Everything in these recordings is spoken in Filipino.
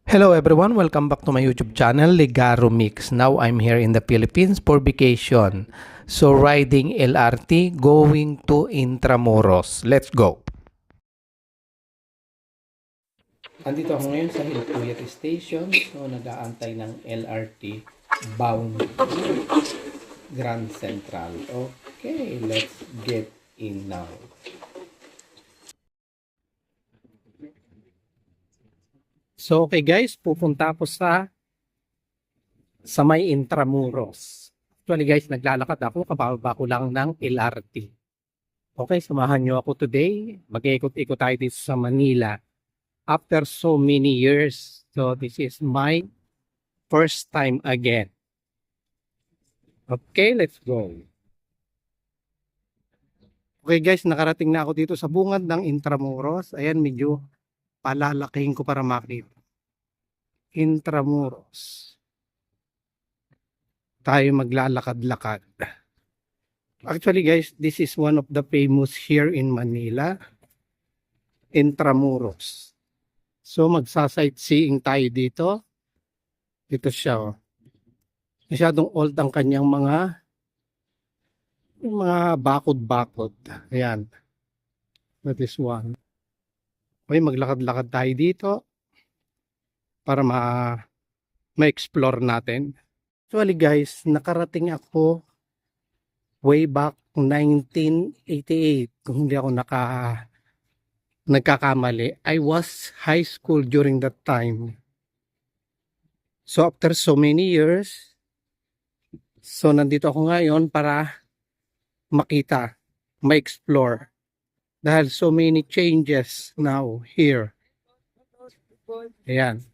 Hello everyone, welcome back to my YouTube channel, Ligaro Mix. Now I'm here in the Philippines for vacation. So riding LRT going to Intramuros. Let's go! Andito ako ngayon sa Hilpuyat Station. So nag-aantay ng LRT bound to Grand Central. Okay, let's get in now. So okay guys, pupunta ako sa may Intramuros. Actually guys, naglalakad ako, kababa ko lang ng LRT. Okay, samahan nyo ako today. Mag-ikot-ikot tayo dito sa Manila after so many years. So this is my first time again. Okay, let's go. Okay guys, nakarating na ako dito sa bungad ng Intramuros. Ayan, medyo palalakihin ko para makita. Intramuros. Tayo maglalakad-lakad. Actually guys, this is one of the famous here in Manila. Intramuros. So magsa-sightseeing tayo dito. Dito siya oh. Masyadong old ang kanyang mga bakod-bakod. Ayan. That is one. Okay, maglakad-lakad tayo dito para ma-explore natin. Actually guys, nakarating ako way back 1988. Kung hindi ako nagkakamali. I was high school during that time. So after so many years, so nandito ako ngayon para makita, ma-explore. Dahil so many changes now here. Ayan.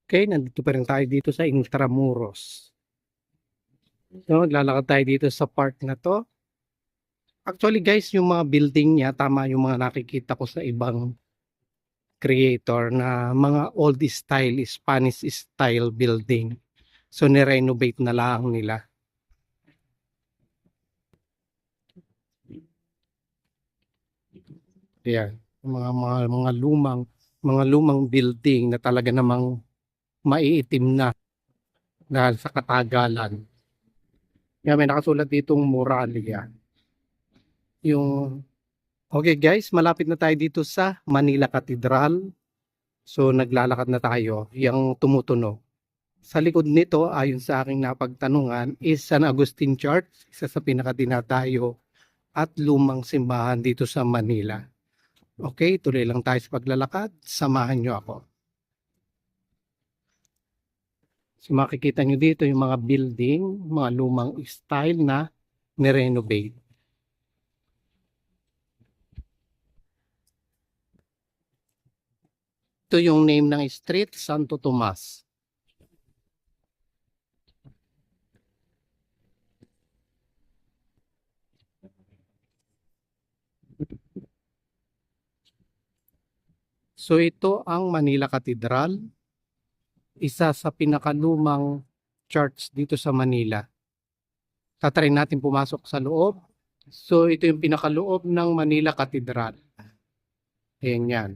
Okay, nandito pa rin tayo dito sa Intramuros. So, lalakad tayo dito sa park na to. Actually guys, yung mga building niya, tama yung mga nakikita ko sa ibang creator na mga old style, Spanish style building. So, nirenovate na lang nila. Ayan, mga lumang building na talaga namang maiitim na dahil sa katagalan. Yan, may nakasulat ditong Moralia. Okay guys, malapit na tayo dito sa Manila Cathedral. So naglalakad na tayo, yung tumutunog. Sa likod nito, ayon sa aking napagtanungan, is San Agustin Church, isa sa pinakadinadayo at lumang simbahan dito sa Manila. Okay, tuloy lang tayo sa paglalakad. Samahan nyo ako. So makikita nyo dito yung mga building, mga lumang style na nirenovate. Ito yung name ng street, Santo Tomas. So ito ang Manila Cathedral, isa sa pinakalumang church dito sa Manila. Tatry natin pumasok sa loob. So ito yung pinakaloob ng Manila Cathedral. Ayan yan.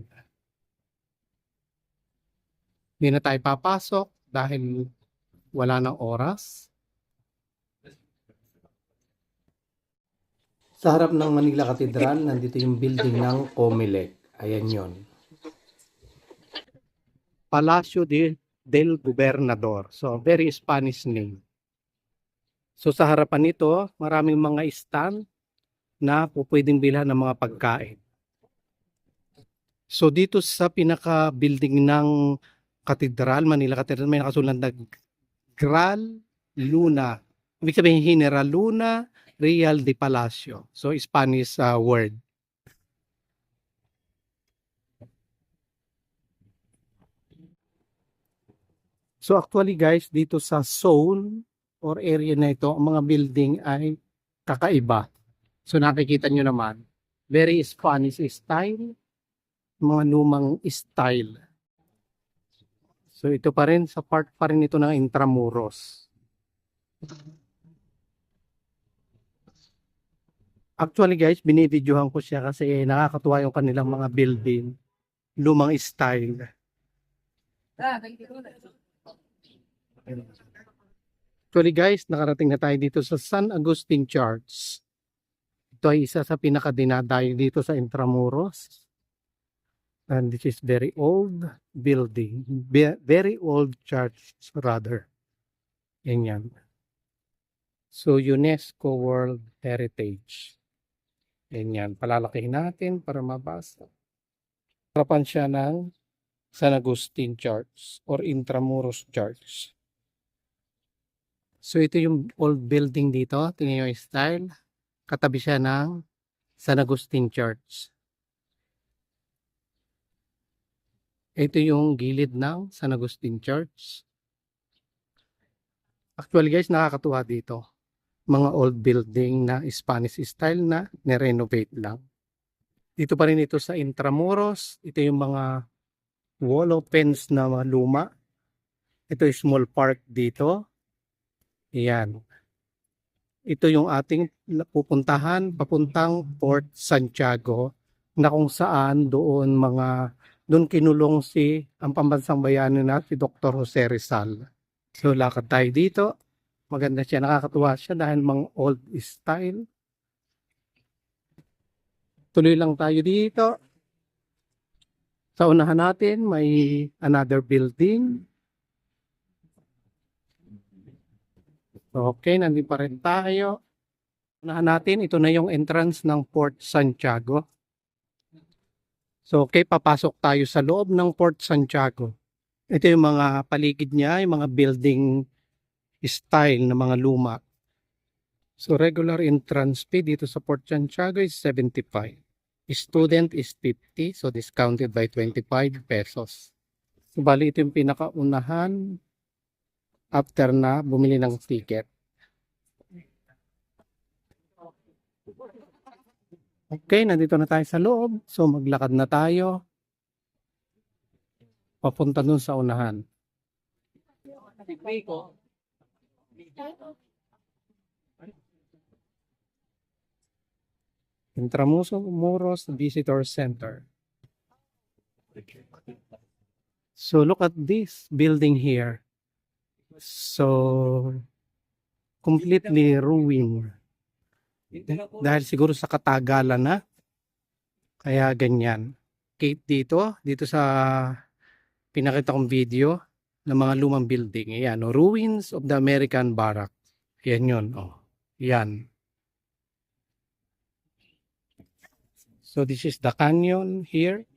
Hindi na tayo papasok dahil wala nang oras. Sa harap ng Manila Cathedral, nandito yung building ng Comelec. Ayan yon. Palacio del Gobernador. So, very Spanish name. So, sa harapan nito, maraming mga stand na pwedeng bilhan ng mga pagkain. So, dito sa pinaka-building ng Cathedral, Manila Cathedral, may nakasulat na Gral Luna. Ibig sabihin, General Luna Real de Palacio. So, Spanish word. So actually guys, dito sa zone or area na ito, ang mga building ay kakaiba. So nakikita nyo naman, very Spanish style, mga lumang style. So ito pa rin, sa part pa rin ito ng Intramuros. Actually guys, binibidyohan ko siya kasi nakakatuwa yung kanilang mga building. Lumang style. Actually guys, nakarating na tayo dito sa San Agustin Church. Ito ay isa sa pinakadinadayo dito sa Intramuros. And this is very old building. Very old church rather. Yan. So UNESCO World Heritage. Yan. Palalakihin natin para mabasa. Harapan siya ng San Agustin Church or Intramuros Church. So ito yung old building dito. Tingnan nyo yung style. Katabi siya ng San Agustin Church. Ito yung gilid ng San Agustin Church. Actually guys, nakakatuwa dito. Mga old building na Spanish style na nirenovate lang. Dito pa rin ito sa Intramuros. Ito yung mga wall of fence na luma. Ito yung small park dito. Ayan. Ito yung ating pupuntahan papuntang Port Santiago na kung saan doon kinulong ang pambansang bayani na si Dr. Jose Rizal. So lakad tayo dito. Maganda siya, nakakatuwa siya dahil mga old style. Tuloy lang tayo dito. Sa unahan natin may another building. Okay, nandito pa rin tayo. Unahan natin, ito na yung entrance ng Port Santiago. So okay, papasok tayo sa loob ng Port Santiago. Ito yung mga paligid niya, yung mga building style na mga luma. So regular entrance fee dito sa Port Santiago is 75. Student is 50, so discounted by 25 pesos. So bali ito yung pinakaunahan after na bumili ng ticket. Okay, nandito na tayo sa loob. So maglakad na tayo. Papunta dun sa unahan. Intramuros Visitor Center. So look at this building here. So completely ruined. Dahil siguro sa katagalan na. Kaya ganyan. Gate dito sa pinakita kong video ng mga lumang building. Ayan, ruins of the American Barrack. Yan yun. Yan. So this is the canyon here.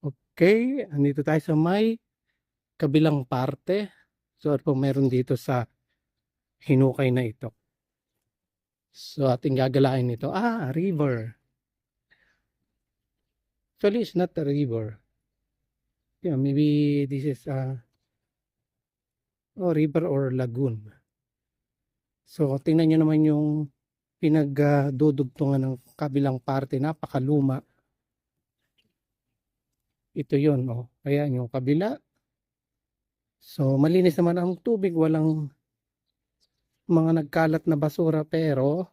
Okay, andito tayo sa may kabilang parte. So ano po meron dito sa hinukay na ito. So ating gagalain ito. River. Actually, it's not a river. Yeah, maybe this is river or lagoon. So tingnan nyo naman yung pinagdudugtungan ng kabilang parte. Napakaluma. Ito yun. Ayan yung kabila. So malinis naman ang tubig. Walang mga nagkalat na basura pero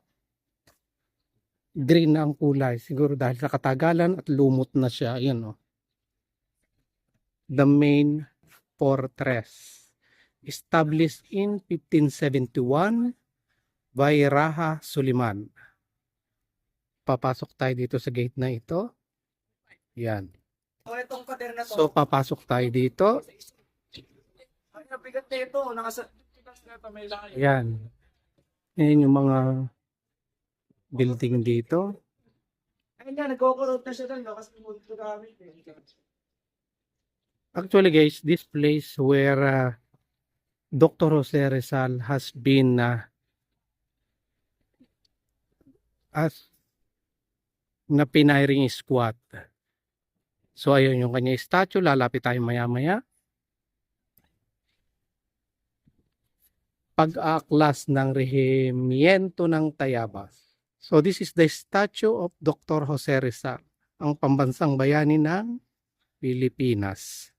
green na ang kulay. Siguro dahil sa katagalan at lumot na siya. Ayan The main fortress. Established in 1571 by Raja Suliman. Papasok tayo dito sa gate na ito. Yan. So papasok tayo dito. Yan. Yan yung mga building dito. Actually guys, this place where Dr. Jose Rizal has been as na piniring squad. So ayun yung kanya statue, lalapit tayo maya-maya. Pag-aaklas ng rehimiento ng Tayabas. So this is the statue of Dr. Jose Rizal, ang pambansang bayani ng Pilipinas.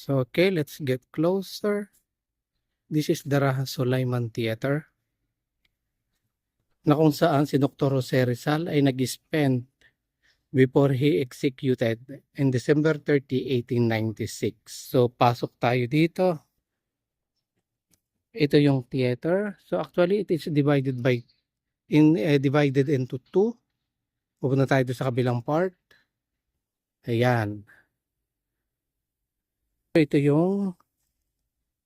So, okay, let's get closer. This is the Raha Sulaiman Theater, na kung saan si Dr. Jose Rizal ay nag-spend before he executed in December 30, 1896. So, pasok tayo dito. Ito yung theater. So, actually, it is divided into two. Pupunta tayo sa kabilang part. Ayan. Ito yung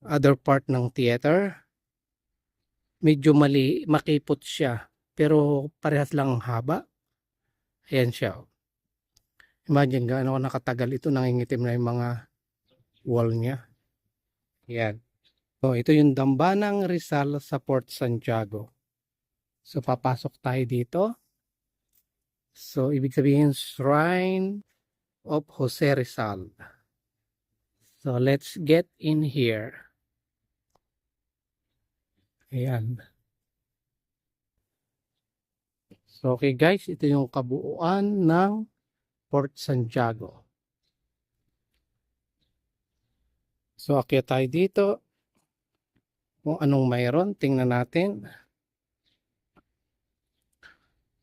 other part ng theater. Medyo makipot siya. Pero parehas lang ang haba. Ayan siya. Imagine gaano nakatagal ito. Nangingitim na yung mga wall niya. Ayan. So, ito yung Dambanang Rizal sa Port Santiago. So, papasok tayo dito. So, ibig sabihin, Shrine of Jose Rizal. So, let's get in here. Ayan. So, okay guys, ito yung kabuuan ng Port Santiago. So, akyat tayo dito. Kung anong mayroon, tingnan natin.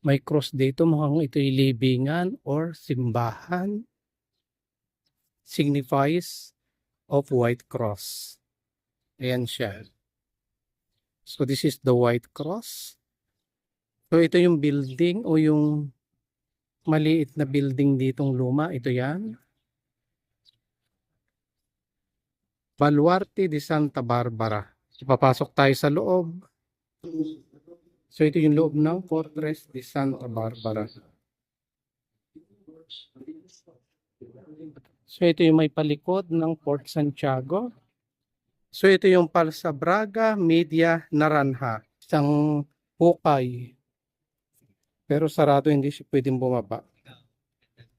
May cross dito, mukhang ito'y libingan or simbahan. Signifies of White Cross. Ayan siya. So, this is the White Cross. So, ito yung building o yung maliit na building ditong luma. Ito yan. Baluarte de Santa Barbara. Papasok tayo sa loob. So, ito yung loob ng Fortress de Santa Barbara. So, ito yung may palikod ng Port Santiago. So, ito yung Palsa Braga Media Naranja. Isang hukay. Pero sarado, hindi siya pwedeng bumaba.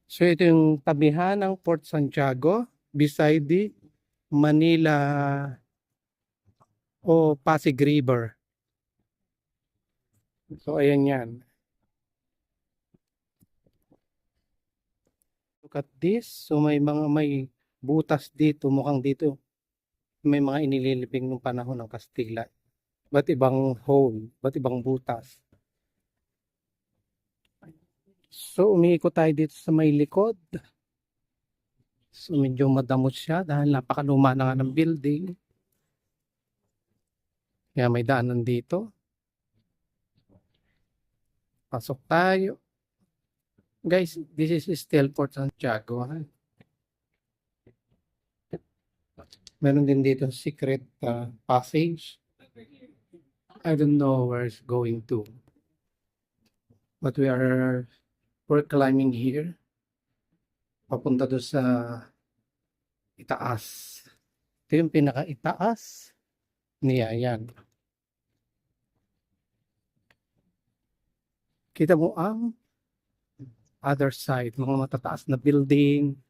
So, ito yung tabihan ng Port Santiago beside the Manila o Pasig River. So, ayan yan. Look at this. So, may butas dito. Mukhang dito may mga inililibing nung panahon ng Kastila. Ba't ibang hole? Ba't ibang butas? So, umiikot tayo dito sa may likod. So, medyo madamot siya dahil napakaluma na nga ng building. Kaya may daanan dito. Pasok tayo. Guys, this is still Port Santiago. Meron din dito secret passage. I don't know where it's going to. But we're climbing here. Papunta doon sa itaas. Ito yung pinaka-itaas niya. Yan. Kita mo ang other side, mga matataas na building.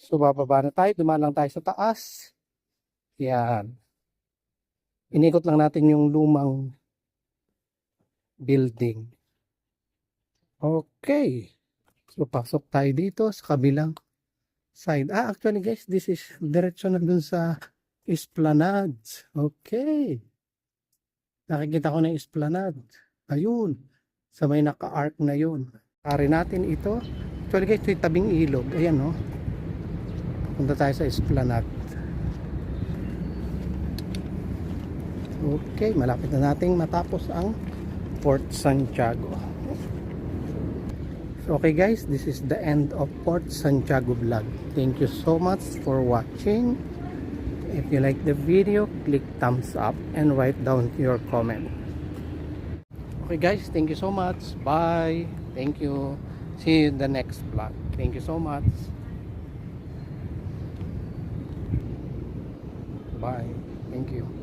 So, bababa na tayo. Dumaan lang tayo sa taas. Yan. Inikot lang natin yung lumang building. Okay. So, pasok tayo dito sa kabilang side. Actually guys, this is diretso na dun sa Esplanade. Okay. Nakikita ko na yung Esplanade. Ayun. Sa may naka-arc na yun. Pare natin ito. Actually guys, ito yung tabing ilog. Ayan no. Punta tayo sa Esplanade. Okay. Malapit na nating matapos ang Port Santiago. Okay guys, this is the end of Port Santiago vlog. Thank you so much for watching. If you like the video, click thumbs up and write down your comment. Okay guys, thank you so much. Bye. Thank you. See you in the next vlog. Thank you so much. Bye. Thank you.